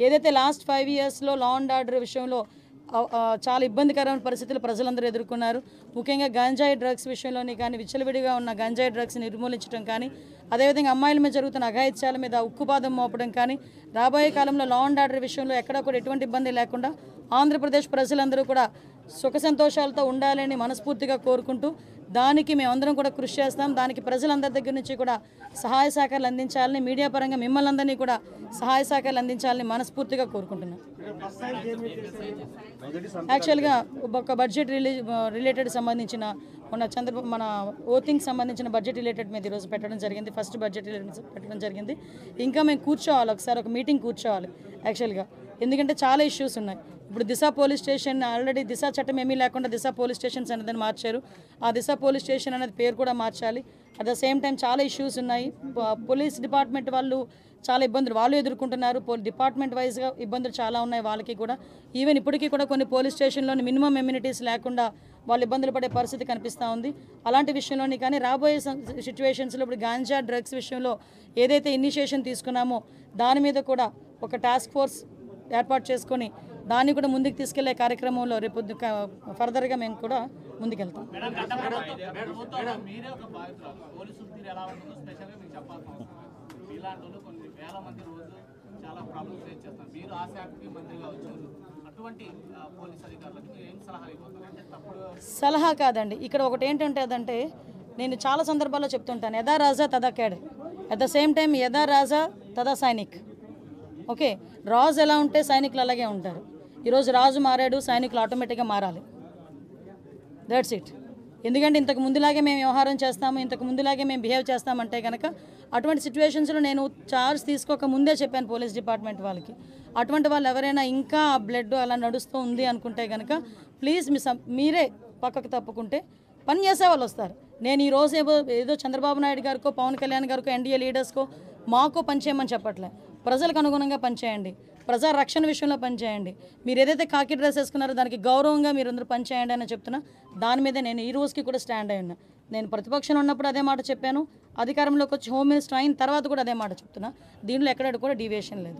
ఏదైతే లాస్ట్ 5 ఇయర్స్లో law and order విషయంలో చాలా ఇబ్బందికరమైన పరిస్థితులు ప్రజలందరూ ఎదుర్కొన్నారు. ముఖ్యంగా గంజాయి డ్రగ్స్ విషయంలోని కానీ విచ్చలవిడిగా ఉన్న గంజాయి డ్రగ్స్ని నిర్మూలించడం కానీ, అదేవిధంగా అమ్మాయిల మీద జరుగుతున్న అఘాయిత్యాల మీద ఉక్కుపాదం మోపడం కానీ, రాబోయే కాలంలో లా అండ్ ఆర్డర్ విషయంలో ఎక్కడా కూడా ఎటువంటి ఇబ్బంది లేకుండా ఆంధ్రప్రదేశ్ ప్రజలందరూ కూడా సుఖ సంతోషాలతో ఉండాలని మనస్ఫూర్తిగా కోరుకుంటూ, దానికి మేమందరం కూడా కృషి చేస్తాం. దానికి ప్రజలందరి దగ్గర నుంచి కూడా సహాయ సహకారాలు అందించాలని, మీడియా పరంగా మిమ్మల్ని అందరినీ కూడా సహాయ సహకారాలు అందించాలని మనస్ఫూర్తిగా కోరుకుంటున్నాం. యాక్చువల్గా ఒక బడ్జెట్ రిలేటెడ్ సంబంధించిన మన ఓటింగ్కి సంబంధించిన బడ్జెట్ రిలేటెడ్ మీద ఈరోజు పెట్టడం జరిగింది. ఫస్ట్ బడ్జెట్ రిలేటెడ్ పెట్టడం జరిగింది. ఇంకా మేము కూర్చోవాలి, ఒకసారి ఒక మీటింగ్ కూర్చోవాలి యాక్చువల్గా. ఎందుకంటే చాలా ఇష్యూస్ ఉన్నాయి. ఇప్పుడు దిశ పోలీస్ స్టేషన్ ఆల్రెడీ దిశ చట్టం ఏమీ లేకుండా దిశ పోలీస్ స్టేషన్స్ అనేదాన్ని మార్చారు. ఆ దిశ పోలీస్ స్టేషన్ అనేది పేరు కూడా మార్చాలి. అట్ ద సేమ్ టైం చాలా ఇష్యూస్ ఉన్నాయి. పోలీస్ డిపార్ట్మెంట్ వాళ్ళు చాలా ఇబ్బందులు వాళ్ళు ఎదుర్కొంటున్నారు. డిపార్ట్మెంట్ వైజ్గా ఇబ్బందులు చాలా ఉన్నాయి వాళ్ళకి కూడా. ఈవెన్ ఇప్పటికీ కూడా కొన్ని పోలీస్ స్టేషన్లోని మినిమం ఎమ్యూనిటీస్ లేకుండా వాళ్ళు ఇబ్బందులు పడే పరిస్థితి కనిపిస్తూ ఉంది. అలాంటి విషయంలోని కానీ రాబోయే సిచ్యువేషన్స్లో ఇప్పుడు గాంజా డ్రగ్స్ విషయంలో ఏదైతే ఇనిషియేషన్ తీసుకున్నామో దాని మీద కూడా ఒక టాస్క్ ఫోర్స్ ఏర్పాటు చేసుకొని దాన్ని కూడా ముందుకు తీసుకెళ్లే కార్యక్రమంలో రేపు ఫర్దర్గా మేము కూడా ముందుకెళ్తాం. సలహా కాదండి, ఇక్కడ ఒకటి ఏంటంటే అదంటే నేను చాలా సందర్భాల్లో చెప్తుంటాను, యథా రాజా తదా cadre, at the same time యథా రాజా తదా సైనిక్. ఓకే, రాజు ఎలా ఉంటే సైనికులు అలాగే ఉంటారు. ఈరోజు రాజు మారాడు, సైనికులు ఆటోమేటిక్గా మారాలి. That's it. ఎందుకంటే ఇంతకు ముందులాగే మేము వ్యవహారం చేస్తాము, ఇంతకు ముందులాగే మేము బిహేవ్ చేస్తామంటే కనుక అటువంటి సిచ్యువేషన్స్లో నేను చార్జ్ తీసుకోక ముందే చెప్పాను పోలీస్ డిపార్ట్మెంట్ వాళ్ళకి, అటువంటి వాళ్ళు ఎవరైనా ఇంకా బ్లడ్ అలా నడుస్తూ ఉంది అనుకుంటే కనుక ప్లీజ్ మీరే పక్కకు తప్పుకుంటే పని చేసే వాళ్ళు వస్తారు. నేను ఈరోజు ఏదో చంద్రబాబు నాయుడు గారికో పవన్ కళ్యాణ్ గారికో ఎన్డీఏ లీడర్స్కో మాకో పనిచేయమని చెప్పట్లే. ప్రజలకు అనుగుణంగా పనిచేయండి, ప్రజా రక్షణ విషయంలో పనిచేయండి. మీరు ఏదైతే కాకి డ్రెస్ వేసుకున్నారో దానికి గౌరవంగా మీరు అందరూ పనిచేయండి అని చెప్తున్నా. దాని మీద నేను ఈ రోజుకి కూడా స్టాండ్ అయి ఉన్నా. నేను ప్రతిపక్షంలో ఉన్నప్పుడు అదే మాట చెప్పాను, అధికారంలోకి వచ్చి హోమ్ మినిస్టర్ అయిన తర్వాత కూడా అదే మాట చెప్తున్నా. దీనిలో ఎక్కడ కూడా డీవియేషన్ లేదు.